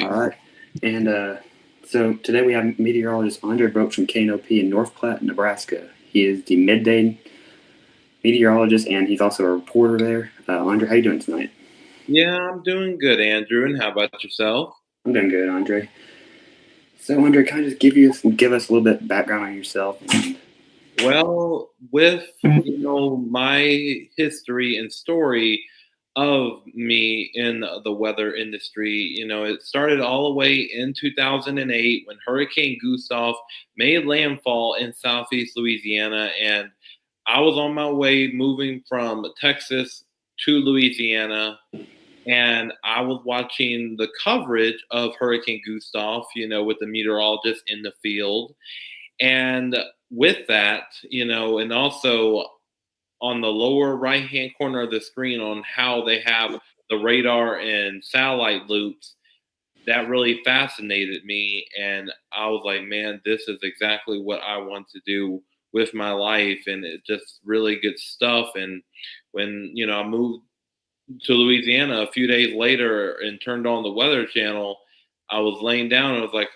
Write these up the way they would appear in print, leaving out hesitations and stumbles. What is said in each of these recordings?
All right. And so today we have meteorologist Andre Brooks from KNOP in North Platte, Nebraska. He is the midday meteorologist, and he's also a reporter there. Andre, how you doing tonight? Yeah, I'm doing good, Andrew. And how about yourself? I'm doing good, Andre. So, Andre, kind of just give us a little bit of background on yourself. Well, with my history and story of me in the weather industry, it started all the way in 2008 when Hurricane Gustav made landfall in southeast Louisiana, and I was on my way moving from Texas to Louisiana. And I was watching the coverage of Hurricane Gustav, with the meteorologist in the field. And with that, and also on the lower right hand corner of the screen on how they have the radar and satellite loops, that really fascinated me. And I was like, man, this is exactly what I want to do with my life. And it's just really good stuff. And when, I moved to Louisiana a few days later and turned on the Weather Channel, I was laying down and I was like,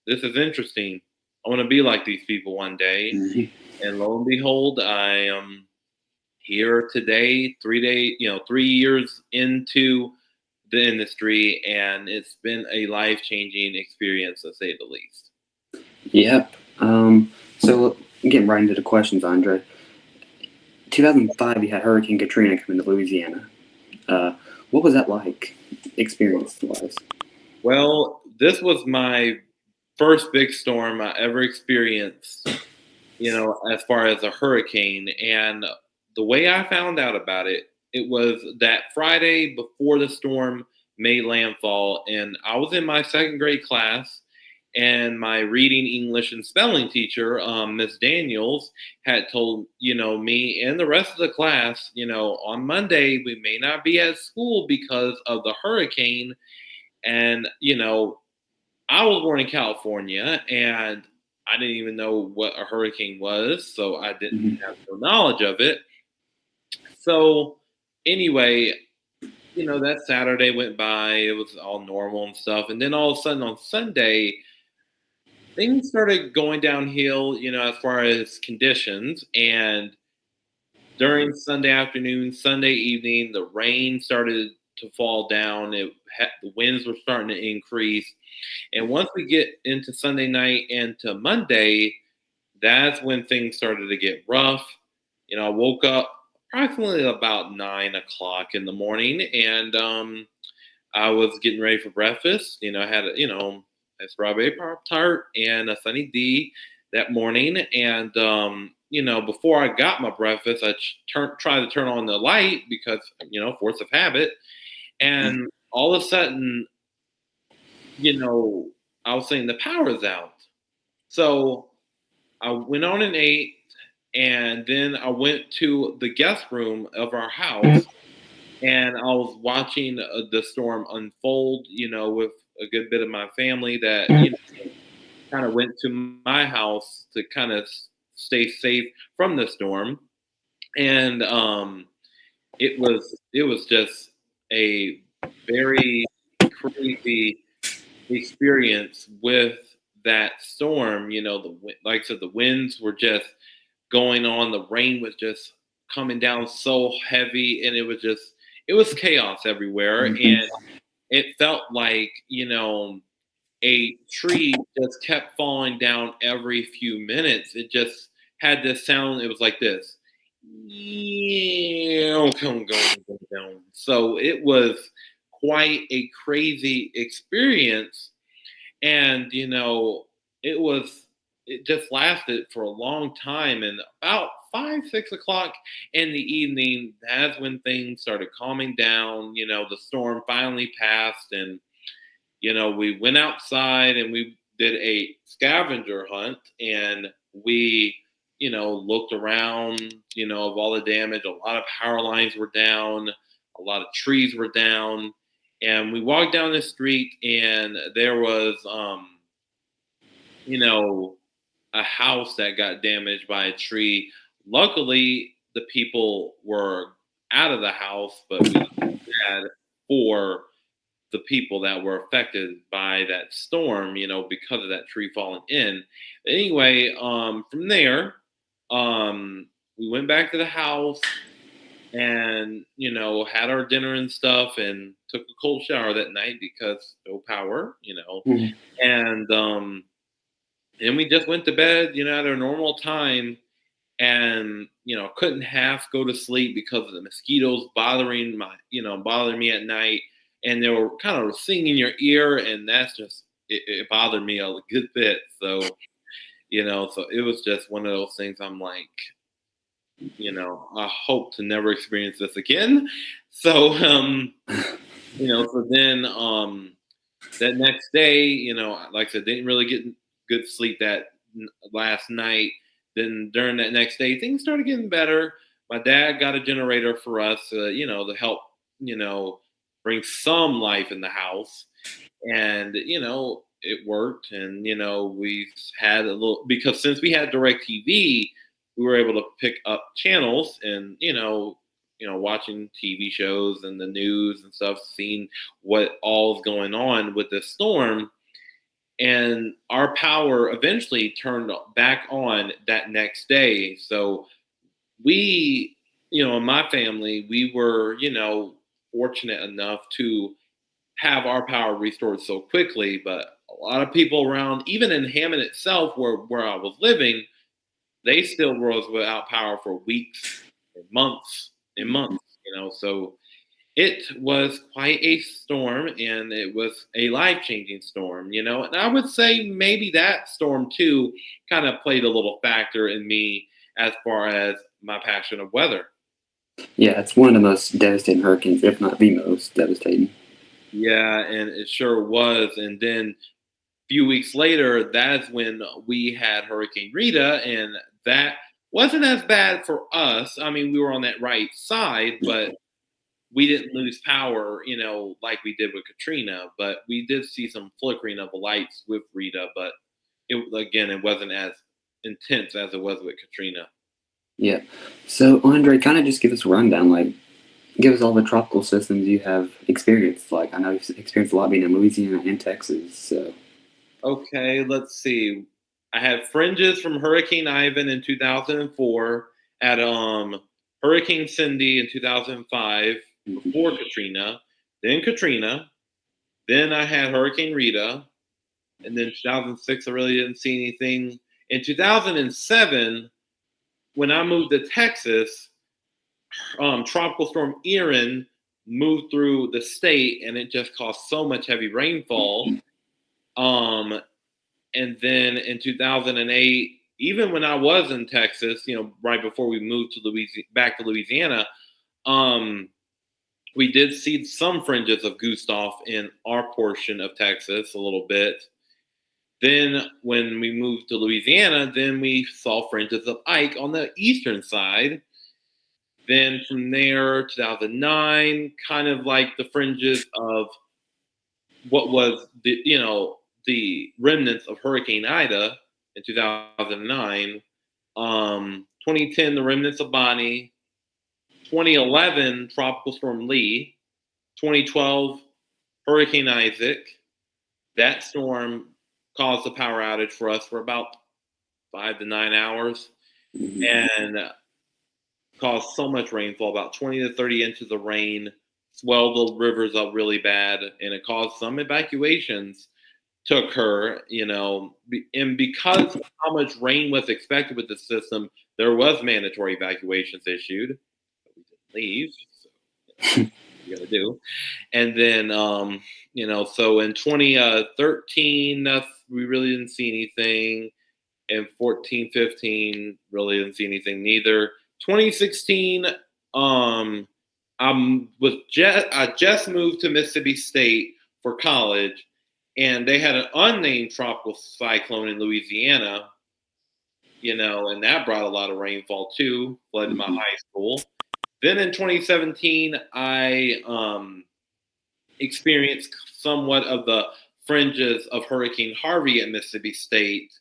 this is interesting. I want to be like these people one day. Mhm. And lo and behold, I am here today, 3 years into the industry, and it's been a life changing experience to say the least. Yep. So, getting right into the questions, Andre. 2005, you had Hurricane Katrina come into Louisiana. Uh, what was that like, experience-wise? Well, this was my first big storm I ever experienced, as far as a hurricane. And the way I found out about it, it was that Friday before the storm made landfall, and I was in my second grade class, and my reading, English, and spelling teacher, Miss Daniels, had told me and the rest of the class, on Monday we may not be at school because of the hurricane, and I was born in California, and I didn't even know what a hurricane was, so I didn't Mhm. have no knowledge of it. So anyway, that Saturday went by, it was all normal and stuff, and then all of a sudden on Sunday, things started going downhill, as far as conditions, and during Sunday afternoon, Sunday evening, the rain started to fall down. The winds were starting to increase, and once we get into Sunday night and to Monday, that's when things started to get rough. I woke up approximately about 9 o'clock in the morning, and I was getting ready for breakfast. I had a strawberry pop tart and a Sunny D that morning, and before I got my breakfast, I tried to turn on the light because force of habit, and all of a sudden, you know, I was saying the power is out. So I went on and ate, and then I went to the guest room of our house, and I was watching the storm unfold. With a good bit of my family that kind of went to my house to kind of stay safe from the storm, and it was just a very crazy experience with that storm. Like I said, the winds were just going on. The rain was just coming down so heavy, and it was chaos everywhere. Mhm. And it felt like a tree just kept falling down every few minutes. It just had this sound. It was like this. Come going down. So it was quite a crazy experience, and it just lasted for a long time, and about 5 6 o'clock in the evening, that's when things started calming down. The storm finally passed, and we went outside and we did a scavenger hunt, and we looked around, of all the damage. A lot of power lines were down, a lot of trees were down, and we walked down the street, and there was you know a house that got damaged by a tree. Luckily, the people were out of the house, but we had four the people that were affected by that storm, because of that tree falling in. Anyway, from there, we went back to the house and had our dinner and stuff and took a cold shower that night because no power. Mhm. And then we just went to bed, at our normal time, and couldn't half go to sleep because of the mosquitoes bothering me at night, and they were kind of singing in your ear, and that's just it bothered me a good bit. So it was just one of those things. I'm like, I hope to never experience this again. So so then that next day, like I said, didn't really get good sleep last night. Then during that next day, things started getting better. My dad got a generator for us, to help, you know, bring some life in the house. And, it worked. And, we had a little, because since we had direct TV, we were able to pick up channels and, watching TV shows and the news and stuff, seeing what all's going on with this storm. And our power eventually turned back on that next day. So we, in my family, we were, fortunate enough to have our power restored so quickly. But a lot of people around, even in Hammond itself, where I was living, they still was without power for weeks and months. So it was quite a storm, and it was a life-changing storm. And I would say maybe that storm too kind of played a little factor in me as far as my passion of weather. Yeah, it's one of the most devastating hurricanes, if not the most devastating. Yeah, and it sure was. And then a few weeks later, that's when we had Hurricane Rita, and that wasn't as bad for us. I mean, we were on that right side, but we didn't lose power, like we did with Katrina, but we did see some flickering of the lights with Rita, but it wasn't as intense as it was with Katrina. Yeah. So, Andre, kind of just give us a rundown. Like, give us all the tropical systems you have experienced. Like, I know you've experienced a lot being in Louisiana and Texas. So, Okay, let's see. I had fringes from Hurricane Ivan in 2004, at Hurricane Cindy in 2005 mhm. before Katrina, then Katrina, then I had Hurricane Rita, and then 2006 I really didn't see anything. In 2007, when I moved to Texas, Tropical Storm Erin moved through the state, and it just caused so much heavy rainfall. Um, and then in 2008, even when I was in Texas, right before we moved to back to Louisiana, um, we did see some fringes of Gustav in our portion of Texas a little bit. Then when we moved to Louisiana, then we saw fringes of Ike on the eastern side. Then from there, 2009, kind of like the fringes of what was the remnants of Hurricane Ida in 2009. 2010, the remnants of Bonnie. 2011, Tropical Storm Lee. 2012, Hurricane Isaac. That storm caused a power outage for us for about 5 to 9 hours, Mhm. and caused so much rainfall, about 20 to 30 inches of rain, swelled the rivers up really bad, and it caused some evacuations to occur. And because of how much rain was expected with the system, there was mandatory evacuations issued. But we didn't leave, so what you got to do. And then, so in 2013, we really didn't see anything. And 14, 15, really didn't see anything neither. 2016, I just moved to Mississippi State for college, and they had an unnamed tropical cyclone in Louisiana, and that brought a lot of rainfall too, flooded my Mhm. high school. Then in 2017, I experienced somewhat of the fringes of Hurricane Harvey at Mississippi State,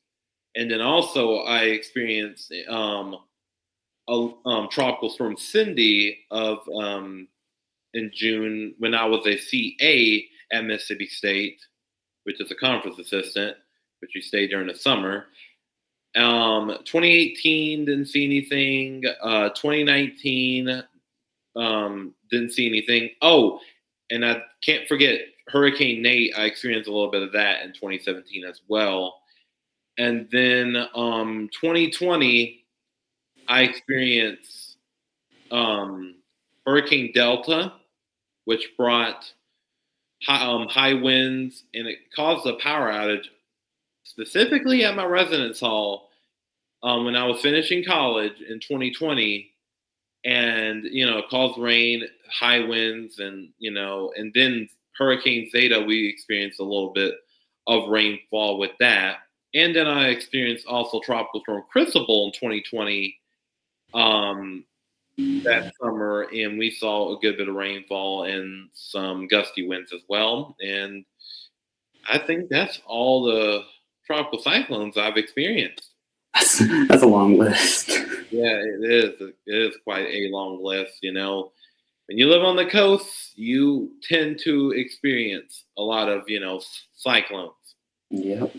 and then also I experienced a tropical storm Cindy in June when I was a CA at Mississippi State, which is a conference assistant, which we stayed during the summer. 2018 didn't see anything. 2019 didn't see anything. Oh, and I can't forget Hurricane Nate. I experienced a little bit of that in 2017 as well. And then 2020, I experienced Hurricane Delta, which brought high winds, and it caused a power outage specifically at my residence hall when I was finishing college in 2020. And it caused rain, high winds, and and then Hurricane Zeta, we experienced a little bit of rainfall with that. And then I experienced also Tropical Storm Cristobal in 2020 that summer, and we saw a good bit of rainfall and some gusty winds as well. And I think that's all the tropical cyclones I've experienced. That's a long list. Yeah, it is. It is quite a long list. When you live on the coast, you tend to experience a lot of, cyclones. Yep.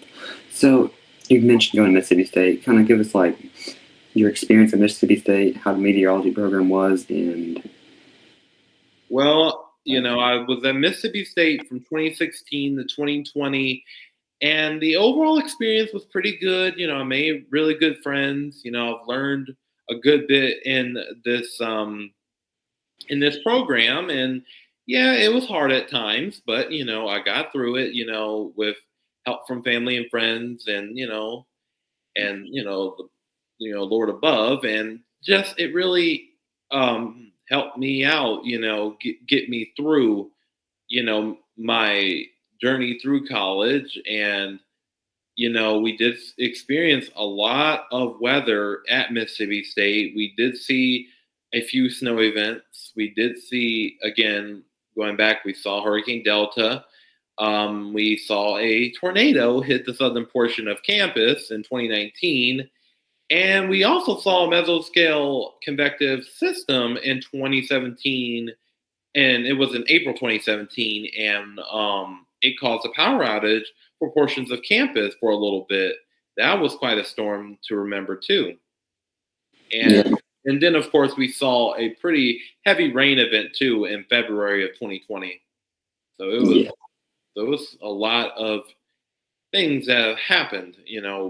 So you mentioned going to Mississippi State. Kind of give us like your experience at Mississippi State, how the meteorology program was, and Well, I was at Mississippi State from 2016 to 2020, and the overall experience was pretty good. I made really good friends. I've learned a good bit in this program, and yeah, it was hard at times, but I got through it. With help from family and friends, and Lord above, and just it really helped me out. Get me through my journey through college. And we did experience a lot of weather at Mississippi State. We did see a few snow events. We did see, again, going back, we saw Hurricane Delta. We saw a tornado hit the southern portion of campus in 2019. And we also saw a mesoscale convective system in 2017. And it was in April 2017. And it caused a power outage for portions of campus for a little bit. That was quite a storm to remember, too. yeah, And then, of course, we saw a pretty heavy rain event, too, in February of 2020. So yeah, there was a lot of things that have happened,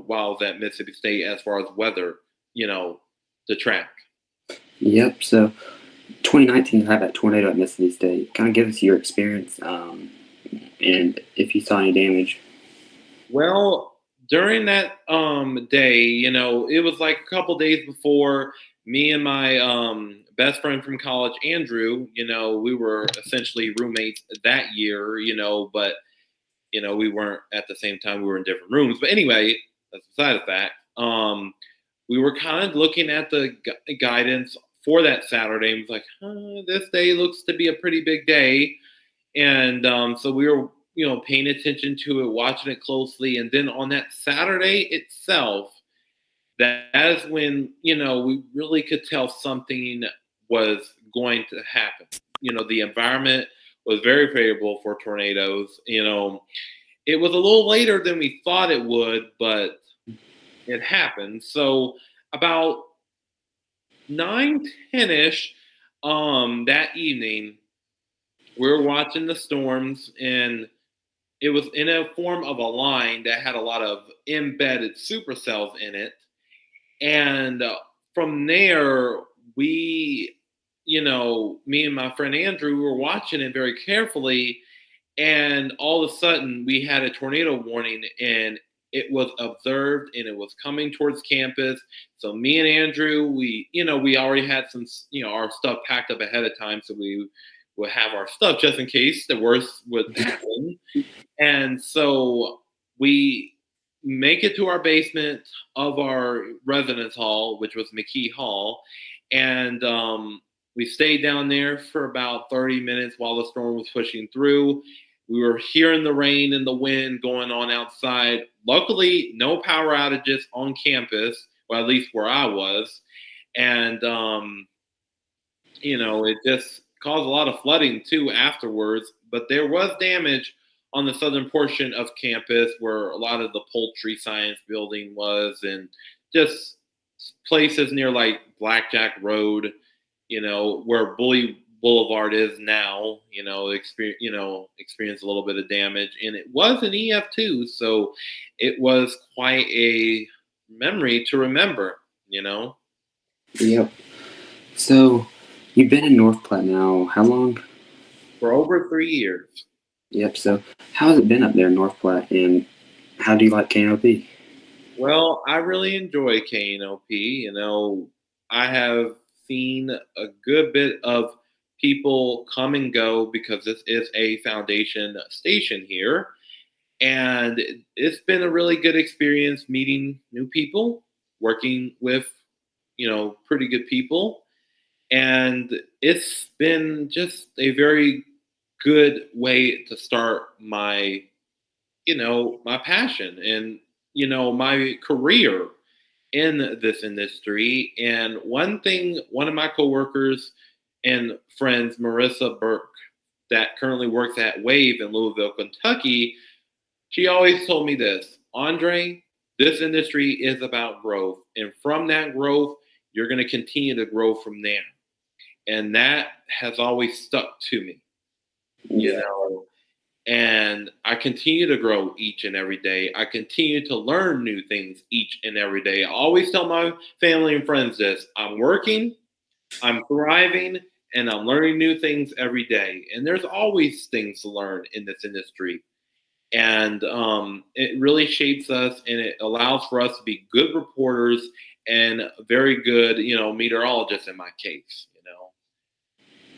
while I was at Mississippi State as far as weather, to track. yep. So 2019, you had that tornado at Mississippi State. Kind of give us your experience, and if you saw any damage. Well, during that day, it was like a couple days before. Me and my best friend from college, Andrew, we were essentially roommates that year, but we weren't at the same time. We were in different rooms. But anyway, that's beside the fact. We were kind of looking at the guidance for that Saturday and was like, this day looks to be a pretty big day. And so we were, paying attention to it, watching it closely. And then on that Saturday itself, that is when, we really could tell something was going to happen. The environment was very favorable for tornadoes. It was a little later than we thought it would, but it happened. So about 9:10ish that evening, we were watching the storms, and it was in a form of a line that had a lot of embedded supercells in it. And from there, we, me and my friend Andrew, were watching it very carefully. And all of a sudden, we had a tornado warning, and it was observed, and it was coming towards campus. So me and Andrew, we already had some, our stuff packed up ahead of time, so we would have our stuff just in case the worst would happen. And so we make it to our basement of our residence hall, which was McKee Hall, and we stayed down there for about 30 minutes while the storm was pushing through. We were hearing the rain and the wind going on outside. Luckily, no power outages on campus, or at least where I was. And, it just caused a lot of flooding too afterwards. But there was damage on the southern portion of campus where a lot of the poultry science building was, and just places near like Blackjack Road, where Bully Boulevard is now, experienced a little bit of damage, and it was an EF2, so it was quite a memory to remember. Yep. So you've been in North Platte now. How long? For over 3 years. Yep. So how has it been up there in North Platte, and how do you like KNOP? Well, I really enjoy KNOP. I have seen a good bit of people come and go because this is a foundation station here. And it's been a really good experience meeting new people, working with, pretty good people. And it's been just a very good way to start my passion and, my career in this industry. And one thing, one of my coworkers and friends, Marissa Burke, that currently works at Wave in Louisville, Kentucky, she always told me this: Andre, this industry is about growth. And from that growth, you're going to continue to grow from there. And that has always stuck to me, you Yeah. know. And I continue to grow each and every day. I continue to learn new things each and every day. I always tell my family and friends this: I'm working, I'm thriving, and I'm learning new things every day. And there's always things to learn in this industry. And it really shapes us, and it allows for us to be good reporters and very good, meteorologists in my case.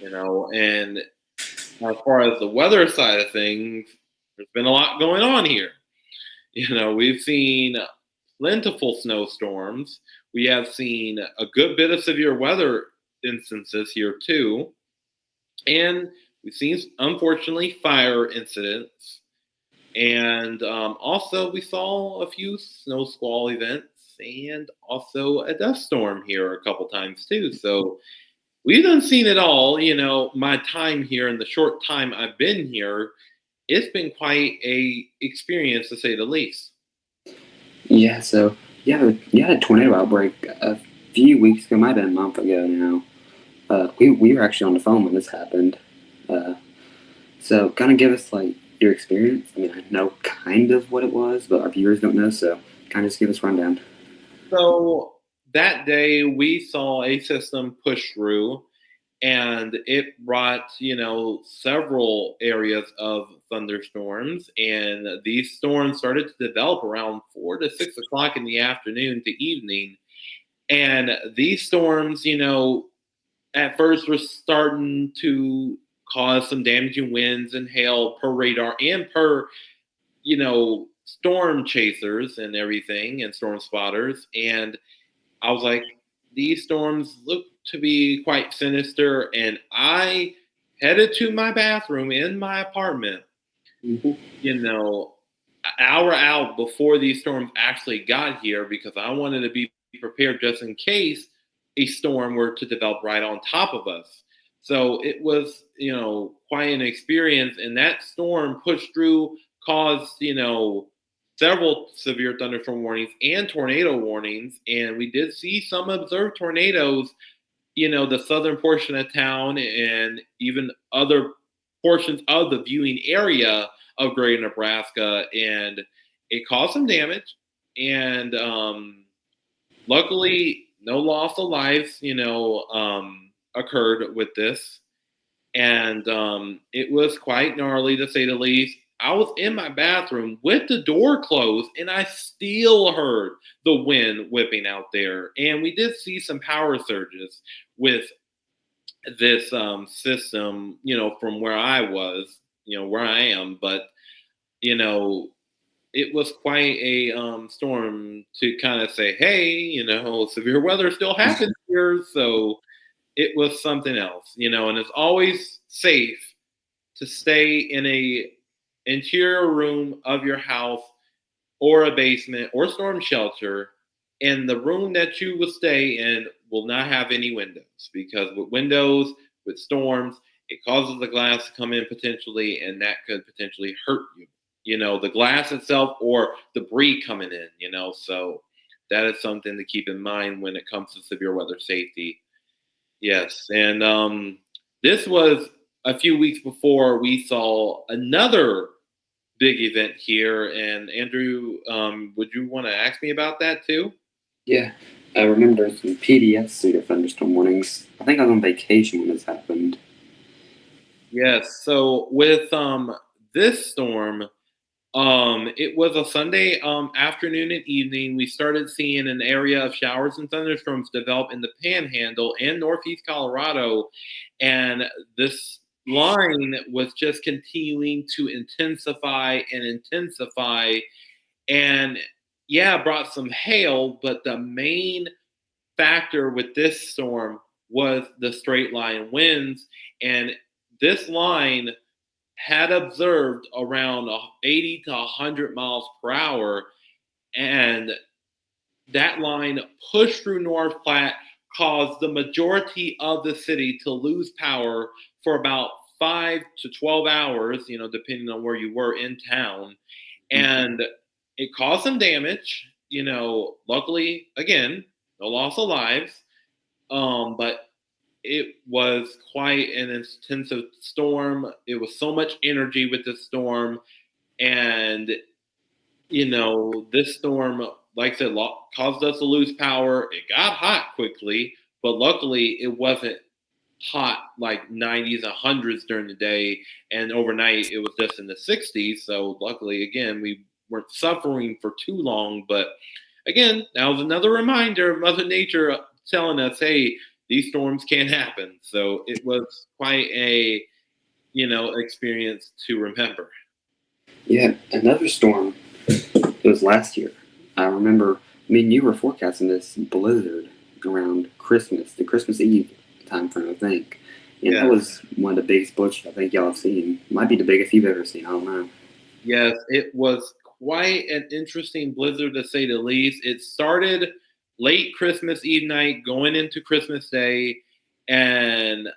And as far as the weather side of things, there's been a lot going on here. We've seen plentiful snowstorms. We have seen a good bit of severe weather instances here too. And we've seen, unfortunately, fire incidents. And also, we saw a few snow squall events and also a dust storm here a couple times too. So we've done seen it all. My time here and the short time I've been here, it's been quite a experience to say the least. Yeah. So you had a tornado outbreak a few weeks ago. Might have been a month ago now. We were actually on the phone when this happened. Uh, so kind of give us like your experience. I mean, I know kind of what it was, but our viewers don't know. So kind of just give us a rundown. So that day we saw a system push through, and it brought, several areas of thunderstorms. And these storms started to develop around 4 to 6 o'clock in the afternoon to evening. And these storms, at first were starting to cause some damaging winds and hail per radar and per, storm chasers and everything and storm spotters. And I was like, these storms look to be quite sinister. And I headed to my bathroom in my apartment, Hmm. you know, an hour out before these storms actually got here because I wanted to be prepared just in case a storm were to develop right on top of us. So it was, quite an experience. And that storm pushed through, caused, several severe thunderstorm warnings and tornado warnings. And we did see some observed tornadoes, the southern portion of town and even other portions of the viewing area of greater Nebraska. And it caused some damage. And luckily, no loss of lives, occurred with this. And it was quite gnarly to say the least. I was in my bathroom with the door closed, and I still heard the wind whipping out there. And we did see some power surges with this system, from where I was, where I am. But, you know, it was quite a storm to kind of say, hey, severe weather still happens here. So it was something else, and it's always safe to stay in a interior room of your house or a basement or storm shelter, and the room that you will stay in will not have any windows, because with windows, with storms, it causes the glass to come in potentially, and that could potentially hurt you. The glass itself or debris coming in. So that is something to keep in mind when it comes to severe weather safety. Yes, and this was a few weeks before we saw another big event here. And Andrew, would you want to ask me about that too? Yeah, I remember some PDS severe thunderstorm warnings. I think I was on vacation when this happened. Yes. So with this storm, it was a Sunday afternoon and evening. We started seeing an area of showers and thunderstorms develop in the Panhandle and Northeast Colorado, and this line was just continuing to intensify and intensify. And yeah, brought some hail, but the main factor with this storm was the straight line winds, and this line had observed around 80 to 100 miles per hour, and that line pushed through North Platte, caused the majority of the city to lose power for about 5 to 12 hours, depending on where you were in town. And it caused some damage. Luckily, again, no loss of lives. But it was quite an intensive storm. It was so much energy with the storm. And, this storm, like I said, caused us to lose power. It got hot quickly, but luckily it wasn't hot like 90s and hundreds during the day. And overnight it was just in the 60s. So luckily, again, we weren't suffering for too long. But again, that was another reminder of Mother Nature telling us, hey, these storms can happen. So it was quite a, experience to remember. Yeah, another storm. It was last year. I remember me and you were forecasting this blizzard around Christmas, the Christmas Eve time frame, I think. And that Yeah. was one of the biggest blizzards I think y'all have seen. Might be the biggest you've ever seen. I don't know. Yes, it was quite an interesting blizzard to say the least. It started late Christmas Eve night, going into Christmas Day, and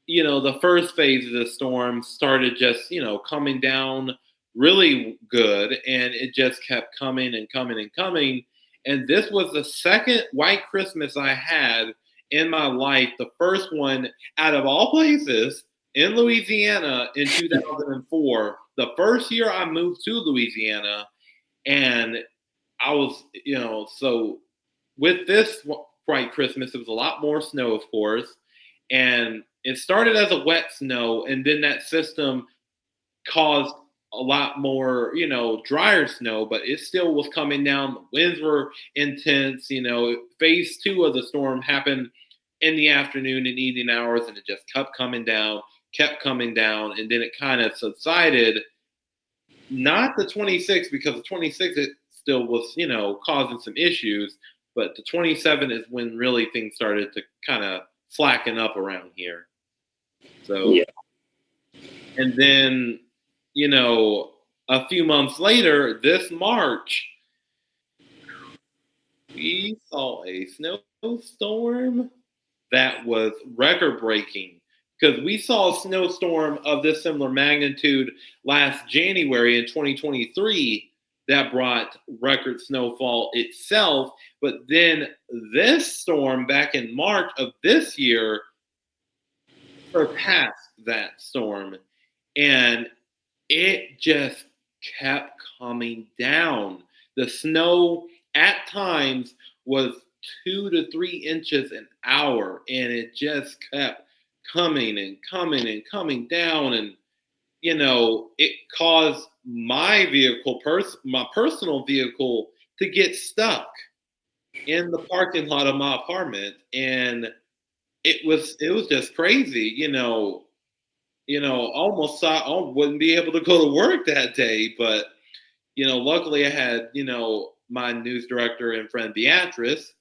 the first phase of the storm started just coming down really good, and it just kept coming and coming and coming. And this was the second white Christmas I had in my life. The first one out of all places in Louisiana in 2004, the first year I moved to Louisiana. And I was, so with this white Christmas, it was a lot more snow, of course. And it started as a wet snow, and then that system caused a lot more, drier snow, but it still was coming down. The winds were intense. Phase two of the storm happened in the afternoon and evening hours, and it just kept coming down, and then it kind of subsided. Not the 26th, because the 26th it still was, causing some issues, but the 27th is when really things started to kind of slacken up around here. So, Yeah. and then, a few months later, this March, we saw a snowstorm that was record breaking, because we saw a snowstorm of this similar magnitude last January in 2023 that brought record snowfall itself. But then this storm back in March of this year surpassed that storm, and it just kept coming down. The snow at times was 2 to 3 inches an hour, and it just kept coming and coming and coming down. And it caused my vehicle, my personal vehicle, to get stuck in the parking lot of my apartment. And it was just crazy. Almost thought I wouldn't be able to go to work that day. But, luckily I had, my news director and friend Beatrice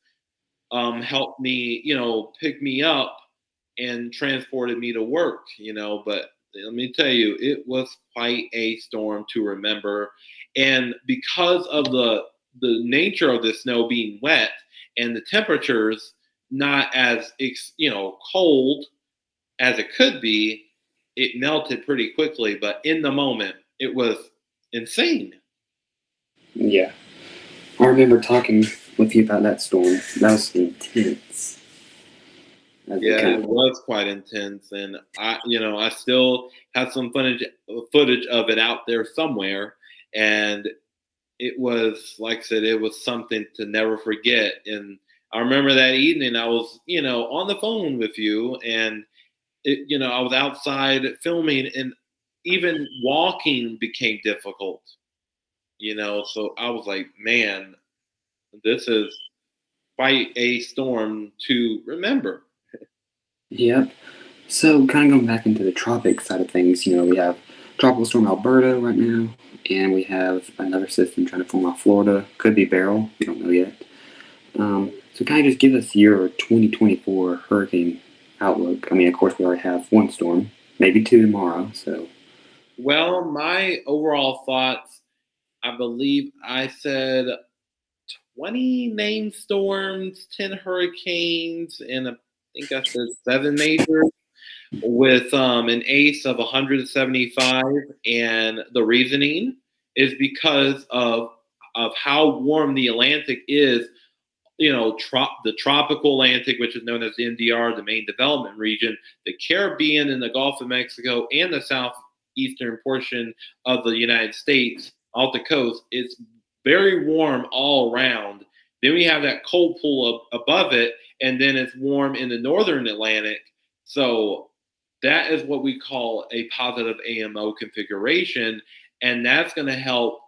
help me, pick me up and transported me to work. But let me tell you, it was quite a storm to remember. And because of the nature of the snow being wet and the temperatures not as cold as it could be, it melted pretty quickly, but in the moment, it was insane. Yeah. I remember talking with you about that storm. That was intense. As it Yeah, kind it of, was quite intense, and I still have some footage of it out there somewhere, and it was like I said, it was something to never forget. And I remember that evening, I was, on the phone with you, and I was outside filming, and even walking became difficult. So I was like, man, this is quite a storm to remember. yep. So, kind of going back into the tropic side of things, we have Tropical Storm Alberta right now, and we have another system trying to form off Florida. Could be Beryl, we don't know yet. So, kind of just give us your 2024 hurricane outlook. I mean, of course, we already have one storm, maybe two tomorrow. So, Well, my overall thoughts, I believe I said 20 named storms, 10 hurricanes, and I think I said seven majors with an ace of 175. And the reasoning is because of how warm the Atlantic is. The tropical Atlantic, which is known as the NDR, the main development region, the Caribbean and the Gulf of Mexico, and the southeastern portion of the United States off the coast. It's very warm all around. Then we have that cold pool above it, and then it's warm in the northern Atlantic. So that is what we call a positive AMO configuration, and that's going to help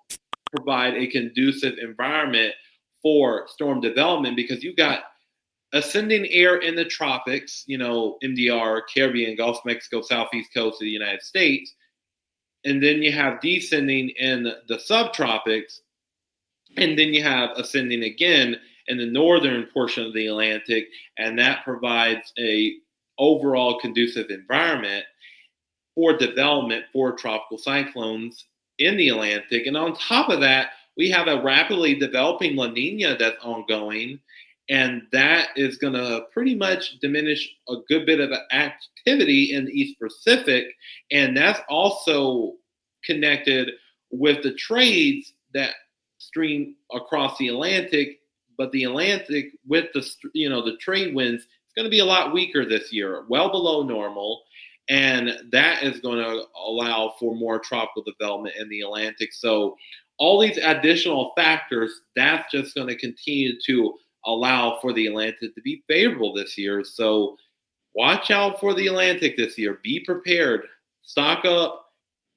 provide a conducive environment for storm development because you got ascending air in the tropics, MDR, Caribbean, Gulf of Mexico, southeast coast of the United States, and then you have descending in the subtropics, and then you have ascending again in the northern portion of the Atlantic, and that provides a overall conducive environment for development for tropical cyclones in the Atlantic. And on top of that, we have a rapidly developing La Nina that's ongoing, and that is going to pretty much diminish a good bit of activity in the East Pacific. And that's also connected with the trades that stream across the Atlantic. But the Atlantic, with the trade winds, it's going to be a lot weaker this year, well below normal, and that is going to allow for more tropical development in the Atlantic. So all these additional factors, that's just going to continue to allow for the Atlantic to be favorable this year. So watch out for the Atlantic this year. Be prepared. Stock up.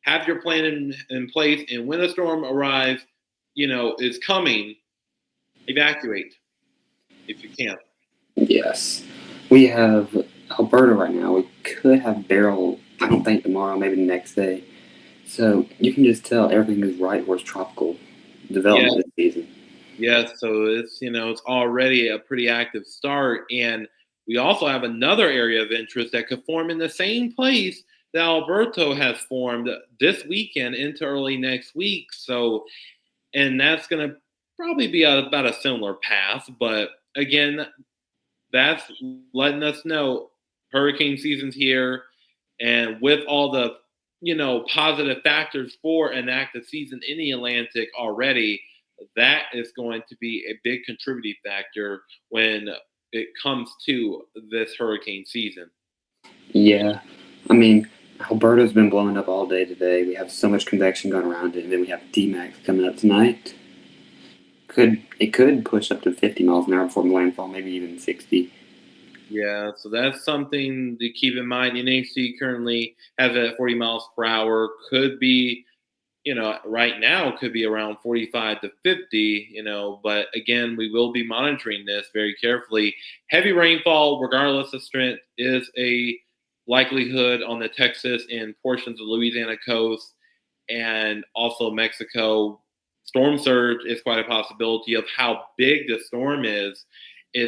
Have your plan in place. And when a storm arrives, is coming, evacuate if you can. yes. We have Alberta right now. We could have Beryl, I don't think tomorrow, maybe the next day. So, you can just tell everything is right where it's tropical Yeah, development this season. yeah, so it's already a pretty active start, and we also have another area of interest that could form in the same place that Alberto has formed this weekend into early next week. So, and that's going to probably be about a similar path, but again, that's letting us know hurricane season's here, and with all the positive factors for an active season in the Atlantic already, that is going to be a big contributing factor when it comes to this hurricane season. Yeah. I mean, Alberta's been blowing up all day today. We have so much convection going around it, and then we have D-Max coming up tonight. It could push up to 50 miles an hour before landfall, maybe even 60. Yeah, so that's something to keep in mind. NHC currently has it at 40 miles per hour. Could be, right now could be around 45 to 50, but again, we will be monitoring this very carefully. Heavy rainfall, regardless of strength, is a likelihood on the Texas and portions of Louisiana coast and also Mexico. Storm surge is quite a possibility of how big the storm is.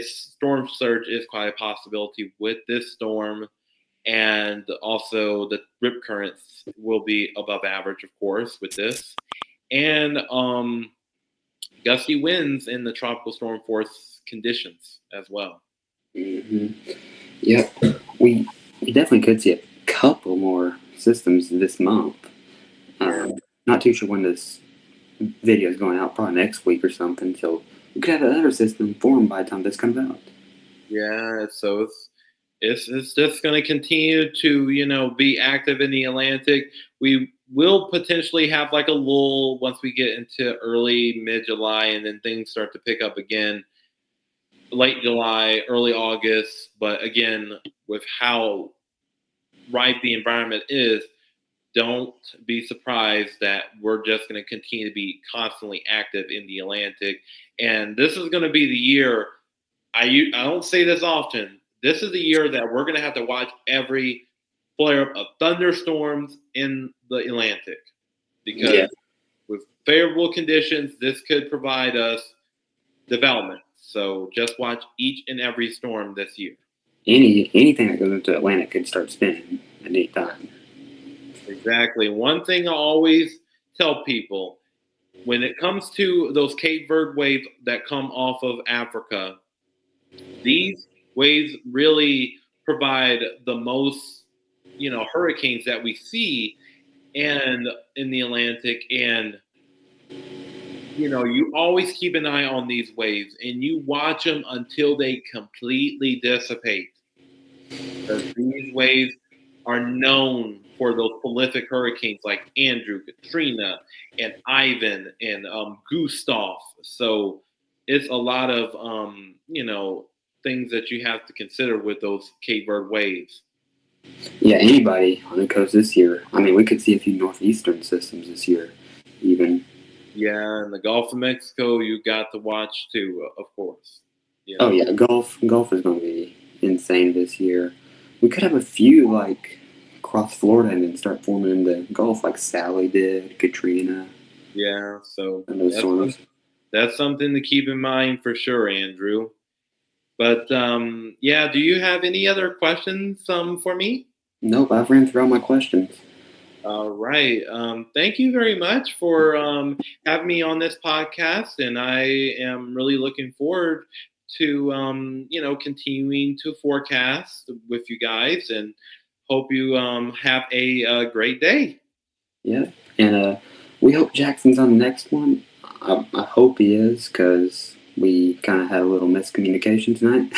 Storm surge is quite a possibility with this storm, and also the rip currents will be above average, of course, with this, and gusty winds in the tropical storm force conditions as well. hmm Yep. We definitely could see a couple more systems this month. Yeah. Not too sure when this video is going out, probably next week or something. So we could have another system formed by the time this comes out. Yeah, so it's just going to continue to be active in the Atlantic. We will potentially have like a lull once we get into early mid July, and then things start to pick up again late July, early August. But again, with how ripe the environment is, don't be surprised that we're just going to continue to be constantly active in the Atlantic, and this is going to be the year. I don't say this often. This is the year that we're going to have to watch every flare up of thunderstorms in the Atlantic Yeah. because with favorable conditions, this could provide us development. So just watch each and every storm this year. Anything that goes into Atlantic could start spinning at any time. Exactly. One thing I always tell people when it comes to those Cape Verde waves that come off of Africa, these waves really provide the most, hurricanes that we see and in the Atlantic. And you always keep an eye on these waves and you watch them until they completely dissipate. Because these waves are known for those prolific hurricanes like Andrew, Katrina, and Ivan, and Gustav. So it's a lot of things that you have to consider with those Cape Verde waves. Yeah, anybody on the coast this year. I mean, we could see a few northeastern systems this year, even. Yeah, and the Gulf of Mexico you got to watch too, of course. Oh yeah, golf is going to be insane this year. We could have a few like across Florida and then start forming in the Gulf like Sally did, Katrina, Yeah. So and those storms. that's something to keep in mind for sure, Andrew. But yeah, do you have any other questions for me? Nope, I've ran through all my questions. All right. Thank you very much for having me on this podcast, and I am really looking forward to continuing to forecast with you guys, and hope you have a great day. Yeah, and we hope Jackson's on the next one. I hope he is because we kind of had a little miscommunication tonight.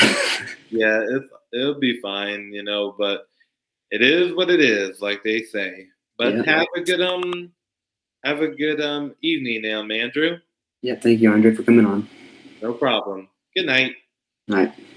Yeah, it'll be fine, but it is what it is, like they say. But Yeah, have a good evening now, Andrew. yeah. Thank you, Andre, for coming on. No problem. Good night. All right.